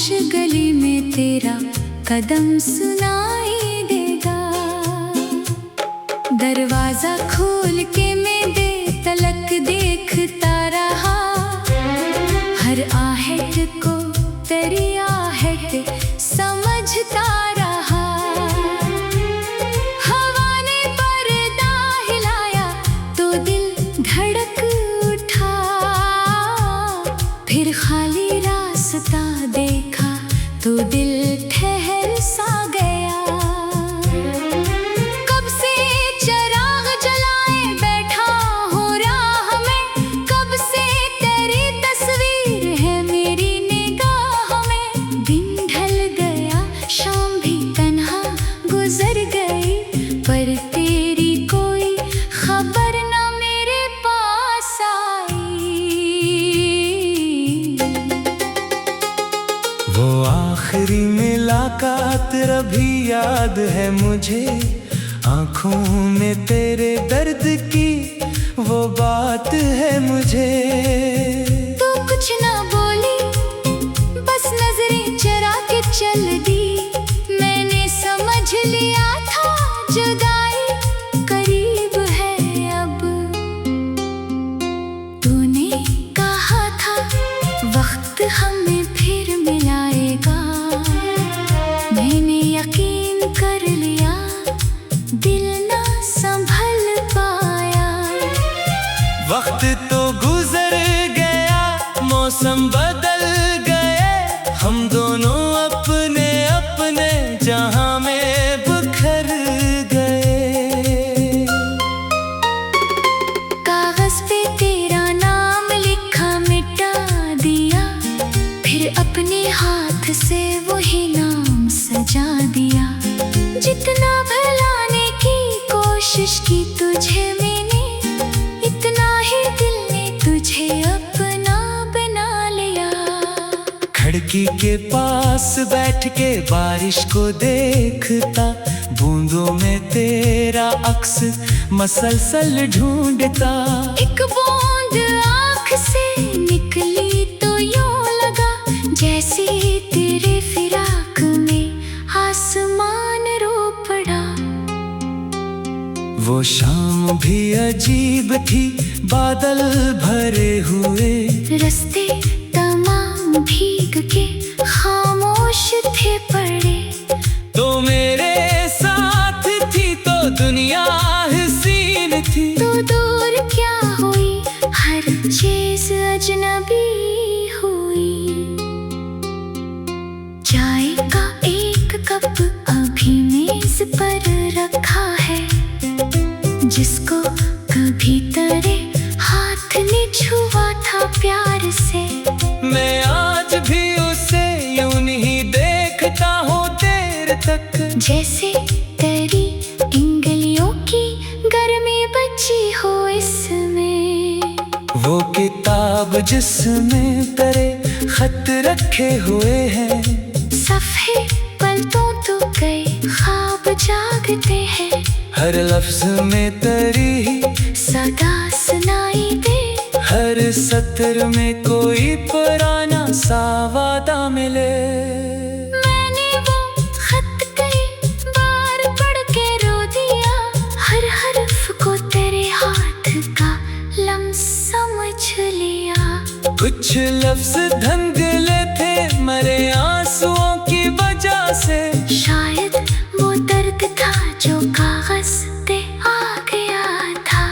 गली में तेरा कदम सुनाई देगा। दरवाजा खोल के मैं बेतलक देखता रहा, हर आहट को तेरी आहट समझता रहा। हवा ने पर्दा हिलाया तो दिल धड़क उठा, फिर खाली रास्ता देखा तो दिल ठहर सा गया। कब से चिराग जलाए बैठा हूँ राह में, कब से तेरी तस्वीर है मेरी निगाह में। दिन ढल गया शाम भी तन्हा गुजर गई, पर तेरी कोई खबर ना मेरे पास आई। वो आखिरी मुलाकात रभी याद है मुझे, आँखों में तेरे दर्द की वो बात है मुझे। तू कुछ ना बोली, बस नजरें चरा के चल दी। मैंने समझ लिया था जुदाई करीब है अब। तूने कहा था वक्त हमें फिर मिलाएगा, मैंने यकीन कर लिया, दिल ना संभल पाया। वक्त तो गुजर गया, मौसम बदल गए, हम दोनों अपने अपने जहां में बिखर गए। कागज पे तेरा नाम लिखा मिटा दिया, फिर अपने हाथ से वही नाम सजा दिया। जितना भुलाने की कोशिश की तुझे मैंने, इतना ही दिल ने तुझे अपना बना लिया। खिड़की के पास बैठ के बारिश को देखता, बूंदों में तेरा अक्स मसलसल ढूंढता। एक बूंद आँख से निकली तो यूं लगा जैसे तेरे फिराक में आसमान रो पड़ा। वो शाम भी अजीब थी, बादल भरे हुए, रास्ते तमाम भीग के खामोश थे पड़े। तो मेरे साथ थी तो दुनिया हसीन थी। तो दूर क्या हुई, हर चीज अजनबी हुई। चाय का एक कप अभी मेज पर रखा है, जिसको कभी तेरे हाथ ने छुआ था प्यार से। मैं आज भी उसे यूं नहीं देखता हूँ देर तक, जैसे तेरी इंगलियों की गर्मी बची हो इसमें। वो किताब जिसमें तेरे खत रखे हुए हैं, सफ़े पलटों तो गए ख्वाब जागते हैं। हर लफ्ज में तेरी ही सदा सुनाई दे, हर सत्र में कोई पुराना सा वादा मिले। मैंने वो खत कई बार पढ़ के रो दिया, हर हर्फ को तेरे हाथ का लम्स समझ लिया। कुछ लफ्ज धंधले थे मरे आंसुओं की वजह से, शायद वो दर्द था जो कागज पे आ गया था।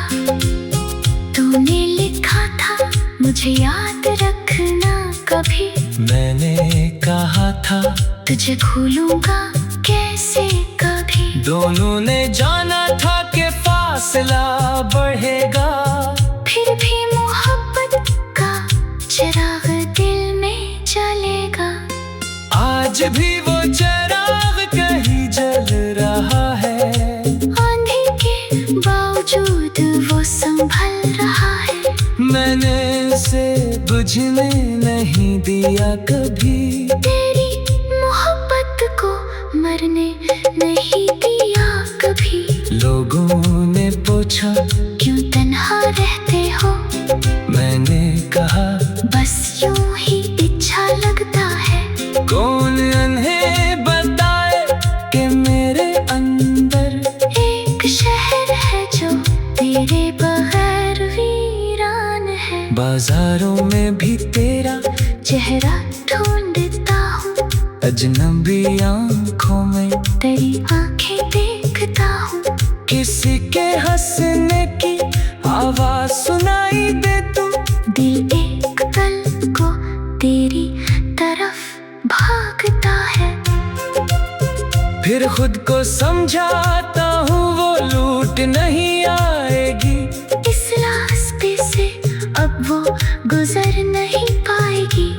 तूने लिखा था मुझे याद रखना कभी, मैंने कहा था तुझे भूलूंगा कैसे कभी। दोनों ने जाना था कि फासला बढ़ेगा, फिर भी मोहब्बत का चिराग दिल में जलेगा। आज भी वो चिराग कहीं जल रहा है, आंधी के बावजूद वो संभल रहा है। मैंने उसे बुझने नहीं दिया कभी, तेरी मोहब्बत को मरने नहीं दिया कभी। लोगों ने पूछा क्यों तन्हा रहते हो, मैंने कहा बस यूं ही अच्छा लगता है। कौन अजनबी आँखों में तेरी आंखें देखता हूँ, किसी के हंसने की आवाज सुनाई दे तू। दिल एक पल को तेरी तरफ भागता है, फिर खुद को समझाता हूँ वो लूट नहीं आएगी। इस रास्ते से अब वो गुजर नहीं पाएगी।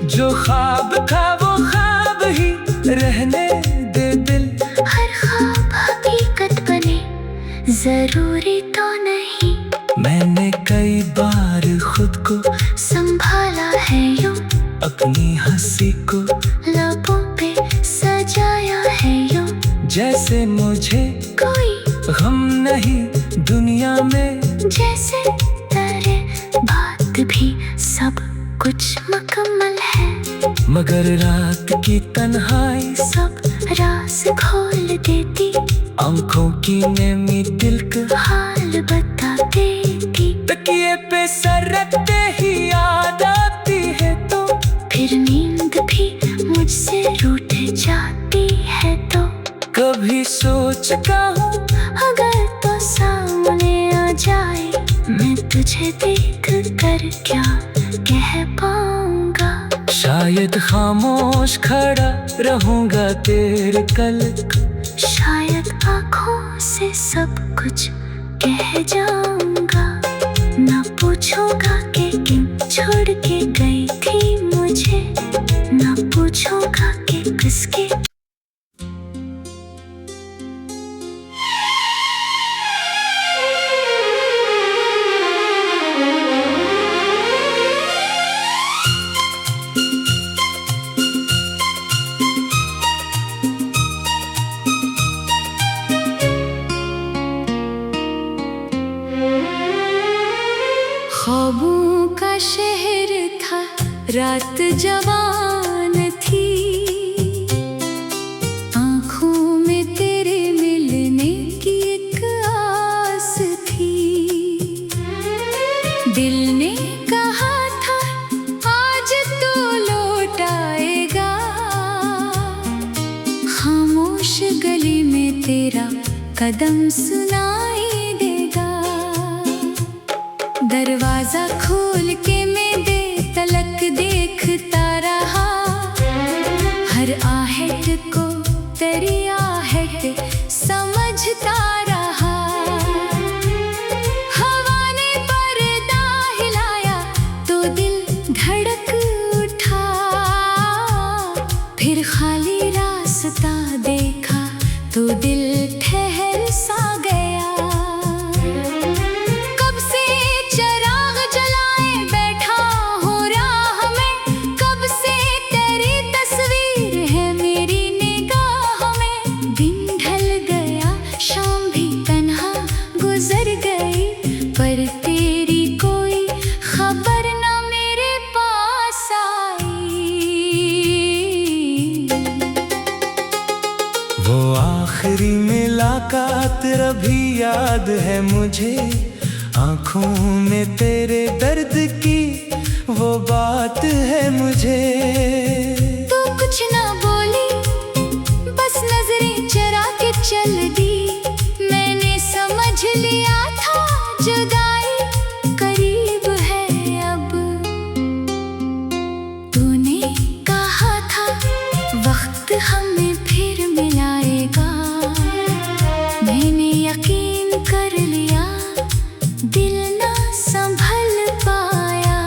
जो ख्वाब था वो ख्वाब ही रहने दे दिल। हर ख्वाब हकीकत बने जरूरी तो नहीं। मैंने कई बार खुद को संभाला है यूं, अपनी हंसी को लबों पे सजाया है यूं, जैसे मुझे कोई गम नहीं दुनिया में। जैसे तेरे बात भी सब कुछ मुकम्मल है, मगर रात की तन्हाई सब राज खोल देती। आंखों की नेमी दिल का हाल बता देती। तकिए पे सर रखते ही याद आती है तो, फिर नींद भी मुझसे रूठ जाती है तो। कभी सोचता हूँ अगर तो सामने आ जाए, मैं तुझे देख कर क्या कह पाऊंगा। शायद खामोश खड़ा रहूंगा तेरे कल। शायद आँखों से सब कुछ कह जाऊंगा। ना पूछूंगा कि क्यों छोड़ के गई थी मुझे, ना पूछूंगा कि किसके। ख्वाबों का शहर था, रात जवान थी। आँखों में तेरे मिलने की एक आस थी। दिल ने कहा था आज तो लौट आएगा। खामोश गली में तेरा कदम सुनाई देगा। दरवाजा खोल के मैं बेतलक देखता रहा। हर आहट को तेरी आहट समझता रहा। हवा ने पर्दा हिलाया तो दिल धड़क उठा। फिर खाली रास्ता देखा तो दिल ठहर सा गया। वो आखिरी मुलाकात भी याद है मुझे। आँखों में तेरे दर्द की वो बात है मुझे। तू कुछ ना बोली, बस नजरें चरा के चल दी। मैंने समझ लिया था जुदाई करीब है अब। तूने कहा था वक्त हमें फिर मिलाएगा। मैंने यकीन कर लिया, दिल ना संभल पाया।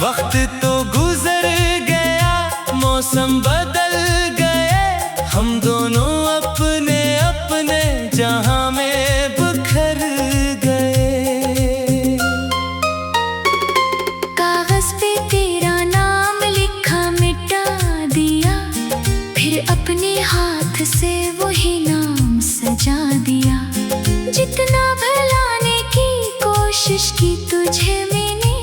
वक्त तो गुजर गया, मौसम बदल गए। हम दोनों अपने अपने जहां में बिखर गए। कागज पे तेरा नाम लिखा मिटा दिया। फिर अपने हाथ से वही नाम सजा दिया। जितना भुलाने की कोशिश की तुझे मैंने,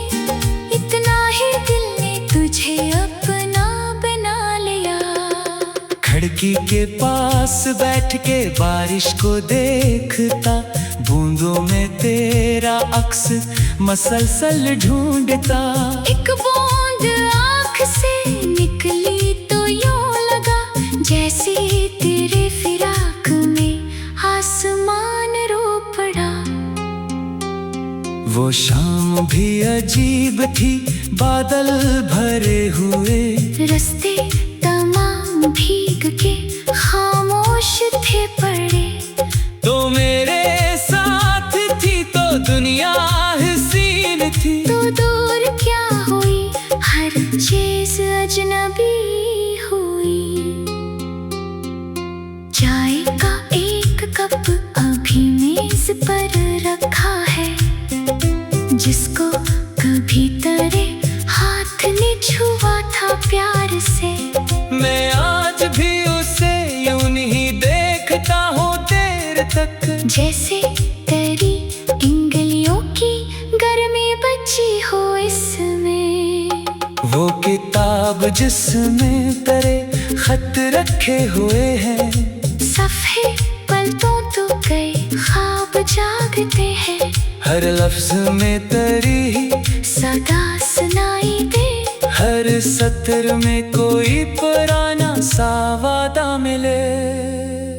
इतना ही दिल ने तुझे अपना बना लिया। खिड़की के पास बैठ के बारिश को देखता। बूंदों में तेरा अक्स मसलसल ढूंढता। एक बूंद आँख से निकली तो यूं वो शाम भी अजीब थी, बादल भरे हुए, रास्ते तमाम भीग के खामोश थे पड़े। तो मेरे साथ थी तो दुनिया हसीन थी, तो दूर क्या हुई, हर चीज अजनबी हुई। चाय का एक कप अभी मेज पर रखा है, जिसको कभी तेरे हाथ ने छुआ था प्यार से। मैं आज भी उसे यूं नहीं देखता हूँ देर तक, जैसे तेरी इंगलियों की गर्मी बची हो इसमें। वो किताब जिसमें तेरे खत रखे हुए हैं, सफ़े पलटों तो गए ख्वाब जागते हैं। हर लफ्ज में तेरी ही सदा सुनाई दे, हर सत्र में कोई पुराना सा वादा मिले।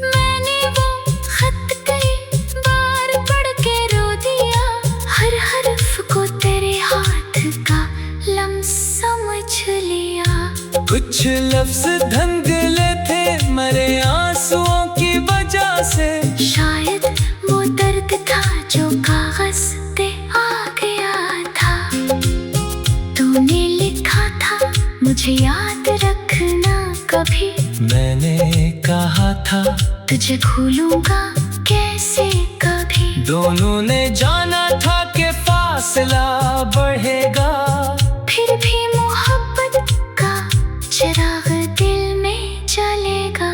मैंने वो खत कई बार पढ़ के रो दिया, हर हर्फ को तेरे हाथ का लम्स समझ लिया। कुछ लफ्ज धंधले थे मरे आंसुओं की वजह से, शायद वो दर्द था जो कागज पे आ गया था। तूने लिखा था मुझे याद रखना कभी, मैंने कहा था तुझे भूलूंगा कैसे कभी। दोनों ने जाना था कि फासला बढ़ेगा, फिर भी मोहब्बत का चिराग दिल में जलेगा।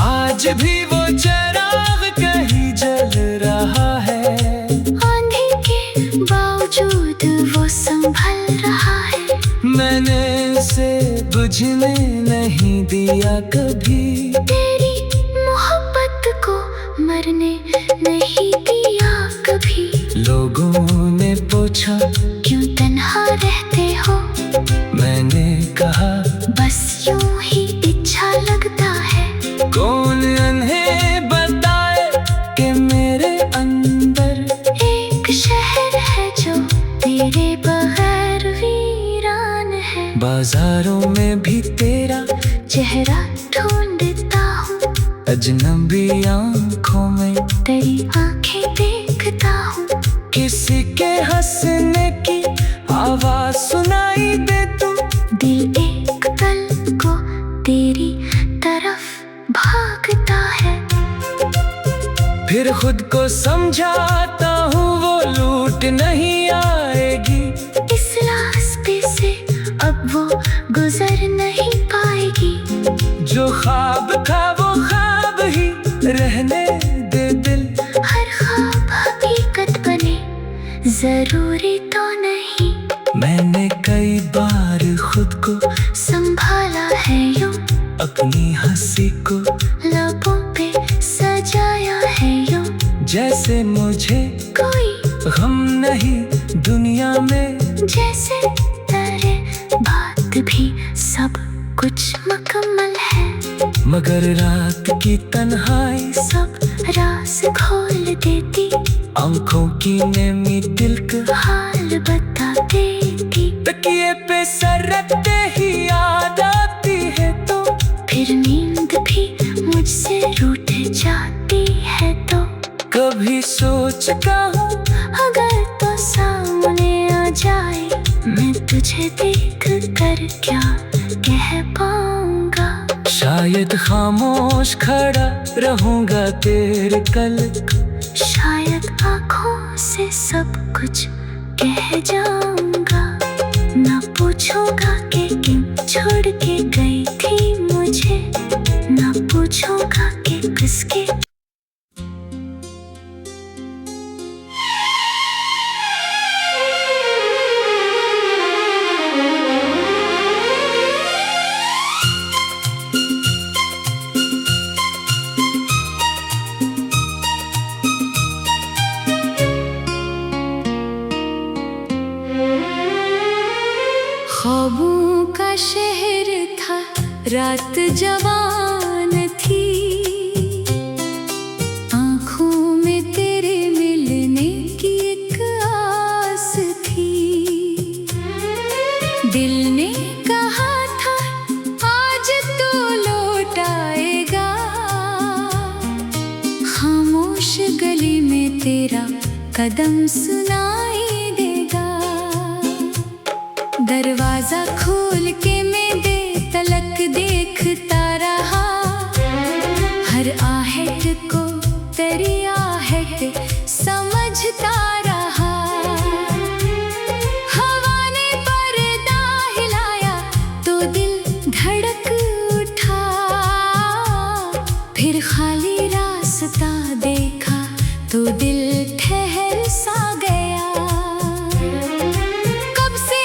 आज भी वो चिराग कहीं जल रहा है, आंधी के बावजूद वो संभल रहा है। मैंने उसे बुझने नहीं दिया कभी, तेरी मोहब्बत को मरने नहीं दिया कभी। लोगों ने पूछा क्यों तन्हा रहते हो, मैंने कहा बस यूं ही इच्छा लगता है। कौन उन्हें बताए कि मेरे अंदर एक शहर है जो तेरे बगैर वीरान है। बाजारों में भी तेरा चेहरा ढूंढता हूँ, अजनबी आंखों में तेरी आंखें देखता हूँ। किसी के हंसने की आवाज सुनाई दे तू, दिल एक पल को तेरी तरफ भागता है। फिर खुद को समझाता हूँ वो लूट नहीं आएगी, इस रास्ते से अब वो गुजर नहीं पाएगी। जो ख्वाब था वो ख्वाब ही रहने दे दिल, हर ख्वाब हकीकत बने जरूरी तो नहीं। मैंने कई बार खुद को संभाला है यूं, अपनी हंसी को लबों पे सजाया है यूं, जैसे मुझे कोई गम नहीं दुनिया में। जैसे तेरे बात भी सब कुछ मुकम्मल है, मगर रात की तन्हाई सब राज खोल देती, आंखों की नेमी दिल का हाल बता देती। तकिए पे सर रखते ही याद आती है तो, फिर नींद भी मुझसे रूठ जाती है तो। कभी सोचता हूँ अगर तो सामने आ जाए, मैं तुझे देख कर क्या कह पाऊंगा। शायद खामोश खड़ा रहूंगा तेरे कल, शायद आँखों से सब कुछ कह जाऊंगा। ना पूछूंगा कि क्यों छोड़ के गई थी मुझे, ना पूछूंगा कि किसके। ख्वाबों का शहर था, रात जवान थी, आँखों में तेरे मिलने की एक कदम सुनाई देगा। दरवाजा खोल के मैं बेतलक देखता रहा, हर आहट को तेरी आहट समझता रहा। हवा ने पर्दा हिलाया तो दिल धड़क उठा, फिर खाली रास्ता देखा तो दिल ठहर सा गया। कब से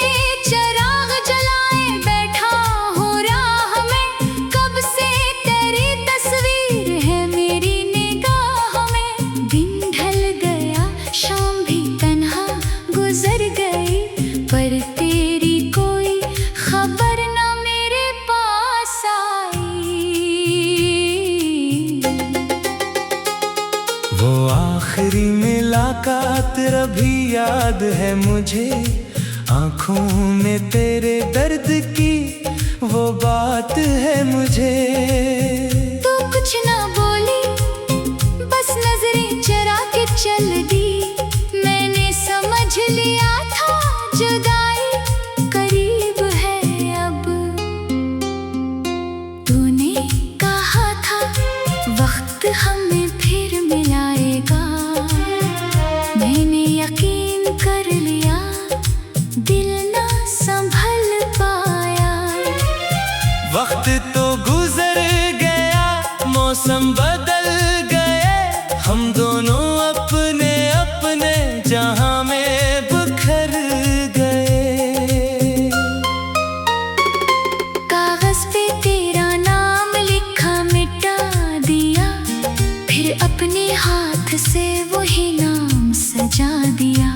चिराग जलाए बैठा हूँ राह में, कब से तेरी तस्वीर है मेरी निगाह में। दिन ढल गया शाम भी तन्हा गुजर गई, पर तेरी कोई खबर ना मेरे पास आई। वो आखिरी मुलाकात अभी याद है मुझे, आंखों में तेरे दर्द की वो बात है मुझे। तू कुछ ना बोली, बस नजरें चरा के चल दी। मैंने समझ लिया था जुदाई करीब है अब। तूने कहा था वक्त हमें फिर मिलाएगा, मैंने यकीन कर लिया, दिल ना संभल पाया। वक्त तो गुजर गया, मौसम बदल गए, हम दोनों अपने अपने जहां में बिखर गए। कागज पे तेरा नाम लिखा मिटा दिया, फिर अपने हाथ से वही नाम सजा दिया।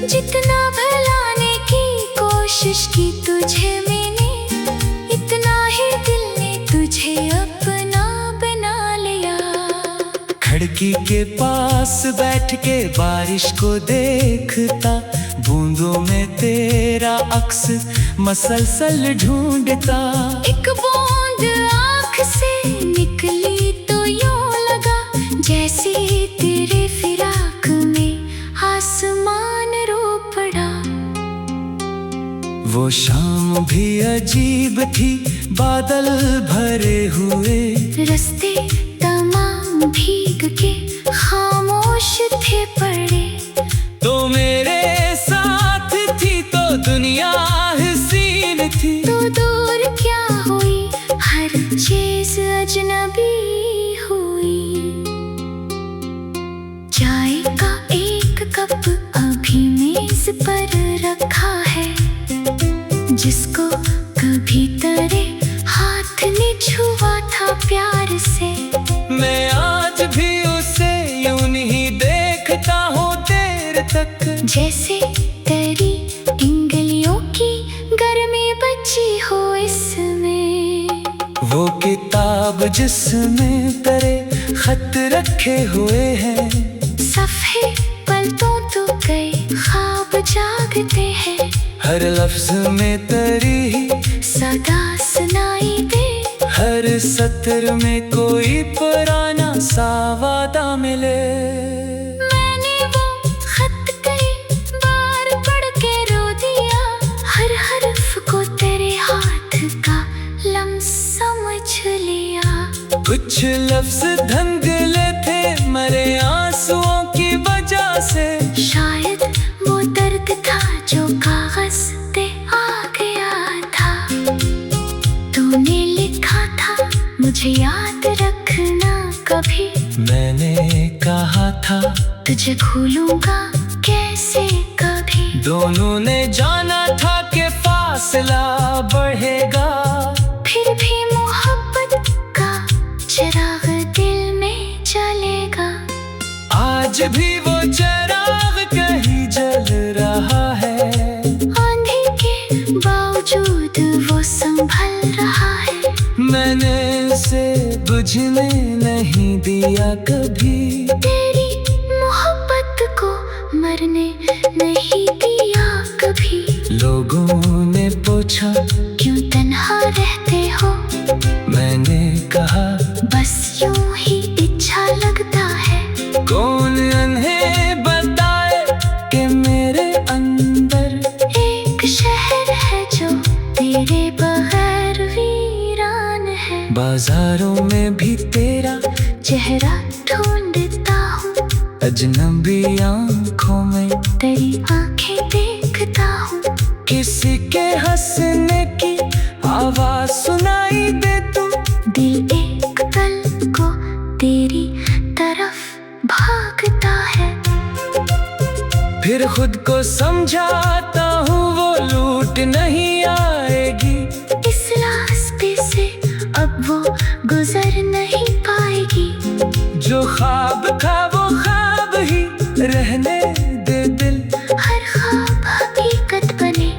जितना भुलाने की कोशिश की तुझे मैंने, इतना ही दिल ने तुझे अपना बना लिया। खिड़की के पास बैठ के बारिश को देखता, बूंदों में तेरा अक्स मसलसल ढूंढता। एक बूंद आँख से निकली तो यूं लगा जैसे तेरे फिराक में आसमान रो पड़ा। वो शाम भी अजीब थी, बादल भरे हुए, रास्ते तमाम भीग के खामोश थे पड़े। तो मेरे साथ थी तो दुनिया हसीन थी। तो दूर क्या हुई, हर चीज अजनबी हुई। चाय का एक कप अभी मेज पर रखा है, जिसको कभी तेरे हाथ ने छुआ था प्यार से। मैं आज भी उसे यूं नहीं देखता हूँ देर तक, जैसे तेरी इंगलियों की गर्मी बची हो इसमें। वो किताब जिसमें तेरे खत रखे हुए हैं, सफ़े पलटों तो गए ख्वाब जागते हैं। हर लफ्ज में तेरी ही सदा सुनाई दे, हर सत्र में कोई पुराना सा वादा मिले। मैंने वो खत कई बार पढ़ के रो दिया, हर हर्फ को तेरे हाथ का लम्स समझ लिया। कुछ लफ्ज धंधले थे मरे आंसुओं की वजह से, शायद वो दर्द था जो कागज पे आ गया था। तूने लिखा था मुझे याद रखना कभी, मैंने कहा था तुझे भूलूंगा कैसे कभी। दोनों ने जाना था कि फासला बढ़ेगा, फिर भी मोहब्बत का चिराग दिल में जलेगा। आज भी वो चिराग कहीं जल रहा है, आंधी के बावजूद वो संभल रहा है। मैंने उसे बुझने नहीं दिया कभी, तेरी मोहब्बत को मरने नहीं दिया कभी। लोगों ने पूछा क्यों तन्हा रहते हो, मैंने कहा बस यूं ही अच्छा लगता है। कौन उन्हें बताए बाजारों में भी तेरा चेहरा ढूंढता हूँ, अजनबी आँखों में तेरी आंखें देखता हूँ। किसी के हंसने की आवाज सुनाई दे तू, दिल एक पल को तेरी तरफ भागता है। फिर खुद को समझाता हूँ वो लूट नहीं आएगी, इस रास्ते से अब वो गुजर नहीं पाएगी। जो ख्वाब था वो ख्वाब ही रहने दे दिल, हर ख्वाब हकीकत बने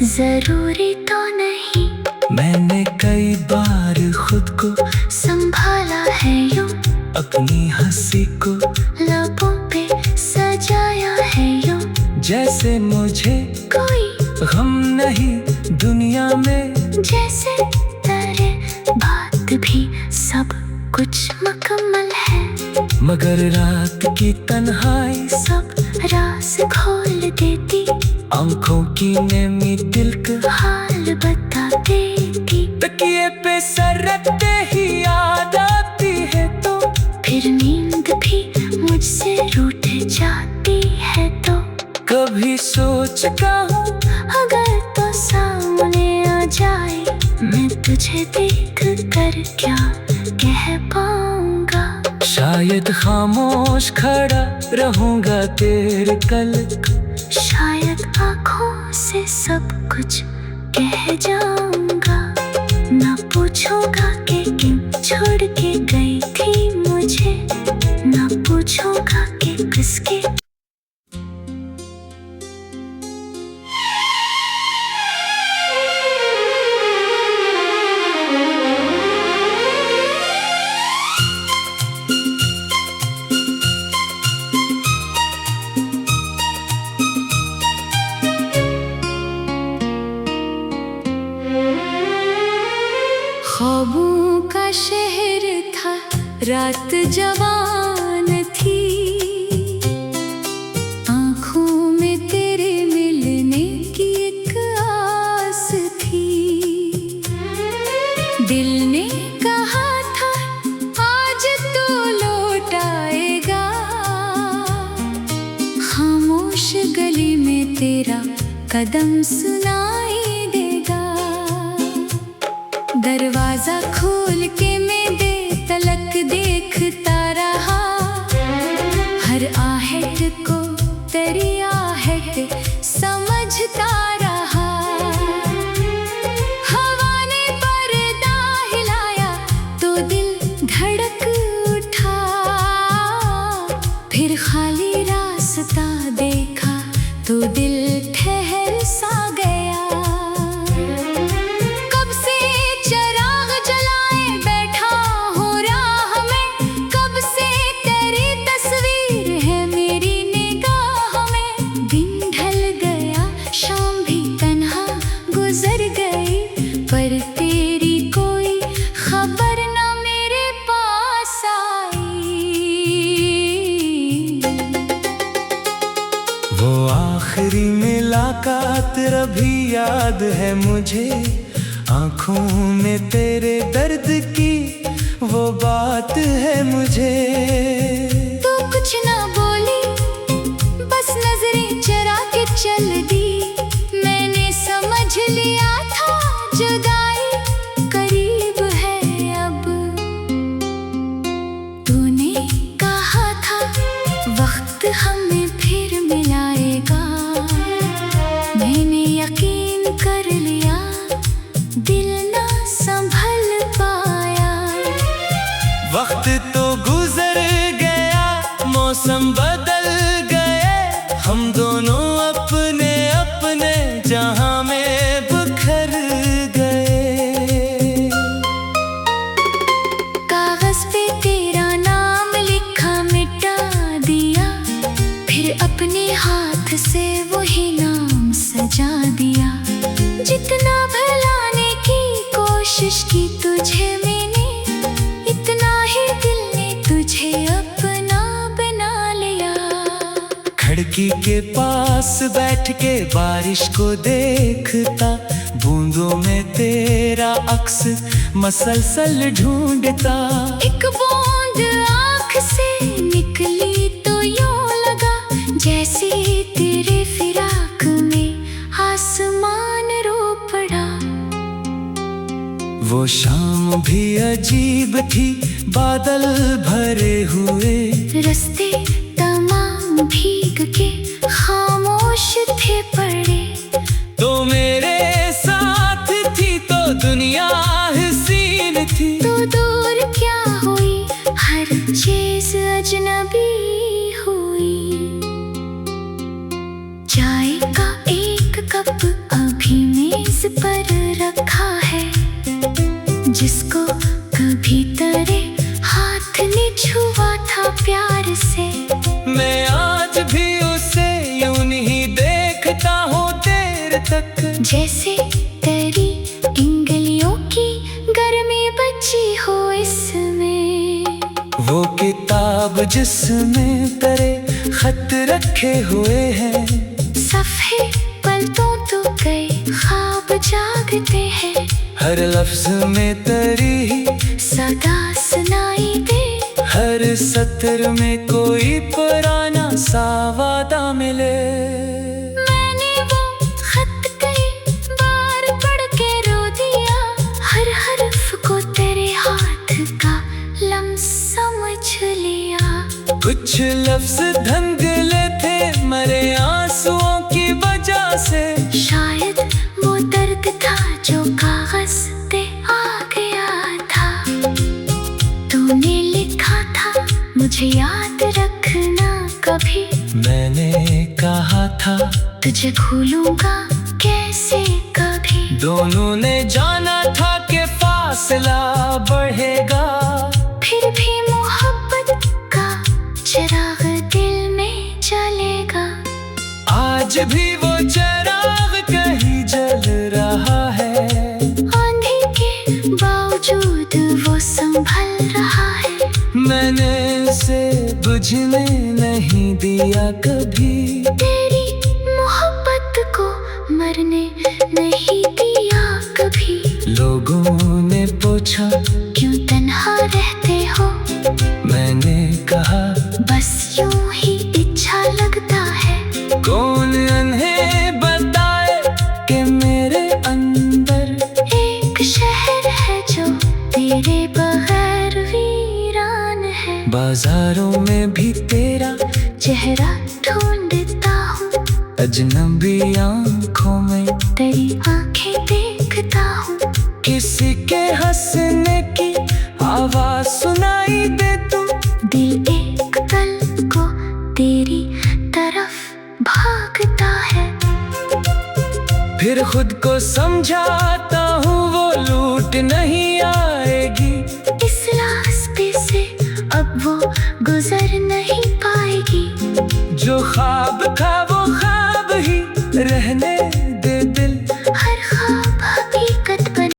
जरूरी तो नहीं। मैंने कई बार खुद को संभाला है यूं, अपनी हंसी को लबों पे सजाया है यूं, जैसे मुझे कोई गम नहीं दुनिया में। जैसे तेरे बात भी सब कुछ मुकम्मल है, मगर रात की तन्हाई सब राज खोल देती, आंखों की नेमी दिल का हाल बता देती। तकिए पे सर रखते ही याद आती है तो, फिर नींद भी मुझसे रूठ जाती है तो, कभी सोचता हूँ अगर तो सामने आ जाए, मैं तुझे देख कर क्या कह पाऊंगा। शायद खामोश खड़ा रहूंगा तेरे कल, शायद आँखों से सब कुछ कह जाऊंगा। ना पूछूंगा कि क्यों छोड़ के गई थी मुझे, ना पूछूंगा कि किसके। ख्वाबों का शहर था, रात जवान थी, आँखों में तेरे मिलने की एक आस थी। दिल ने कहा था आज तो लौट आएगा, खामोश गली में तेरा कदम सुनाई देगा। दरवाजा खोल के मैं बेतलक देखता रहा, हर आहट को तेरी आहट समझता रहा। हवा ने पर्दा हिलाया तो दिल धड़क उठा, फिर खाली रास्ता देखा तो दिल ठहर सा गया। वो आखिरी मुलाकात भी याद है मुझे, आंखों में तेरे दर्द की वो बात है मुझे। तू कुछ ना बोली, बस नजरें चरा के चल दी, मैंने समझ लिया था जुदाई करीब है अब। तूने कहा था वक्त हमें फिर मिलाएगा, मैंने यकीन कर लिया, दिल ना संभल पाया। वक्त तो गुजर गया, मौसम बदल गए, हम दोनों अपने अपने जहां में बिखर गए। कागज पे तेरा नाम लिखा मिटा दिया, फिर अपने हाथ से वही नाम सजा दिया। जितना भुलाने की कोशिश की तुझे मैंने, इतना ही दिल ने तुझे अपना बना लिया। खिड़की के पास बैठ के बारिश को देखता, बूंदों में तेरा अक्स मसलसल ढूंढता। एक बूंद आँख से निकली तो यूं लगा जैसे तेरे फिराक में आसमान रो पड़ा। वो शाम भी अजीब थी, बादल भरे हुए, रास्ते तमाम भीग के खामोश थे पड़े। तो मेरे साथ थी तो दुनिया हसीन थी। तो दूर क्या हुई, हर चीज अजनबी हुई। चाय का एक कप अभी मेज पर रखा है, जिसको कभी तेरे हाथ ने छुआ था प्यार से। मैं आज भी उसे यूं ही देखता हूँ देर तक, जैसे तेरी इंगलियों की गर्मी बची हो इसमें। वो किताब जिसमें तेरे खत रखे हुए हैं, सफ़े पलटों तो गए ख्वाब जागते हैं। हर लफ्ज में तेरी ही सदा सुनाई दे, हर सत्र में कोई पुराना सा वादा मिले। मैंने वो खत कई बार पढ़ के रो दिया, हर हर्फ को तेरे हाथ का लम्स समझ लिया। कुछ लफ्ज धंधले थे मरे आंसुओं की वजह से, शायद वो दर्द था जो कागज पे आ गया था। तूने लिखा था मुझे याद रखना कभी, मैंने कहा था तुझे भूलूंगा कैसे कभी। दोनों ने जाना था कि फासला बढ़ेगा, फिर भी मोहब्बत का चिराग दिल में जलेगा। आज भी वो चिराग कहीं जल रहा है, आंधी के बावजूद वो संभल रहा है। मैंने उसे बुझने नहीं दिया कभी, तेरी मोहब्बत को मरने नहीं दिया कभी। लोगों ने पूछा क्यों तन्हा रहते हो, मैंने कहा बस यूं ही इच्छा लगता है। कौन उन्हें बताए कि मेरे अंदर एक शहर है जो तेरे बगैर वीरान है। बाजारों में भी तेरा चेहरा ढूंढता हूँ, अजनबी आंखों में तेरी आंखें देखता हूँ। किसी के हंसने की आवाज सुनाई दे तू, दिल एक पल को तेरी तरफ भागता है। फिर खुद को समझाता हूँ वो लूट नहीं आएगी, इस रास्ते से अब वो गुजर नहीं पाएगी। जो ख्वाब था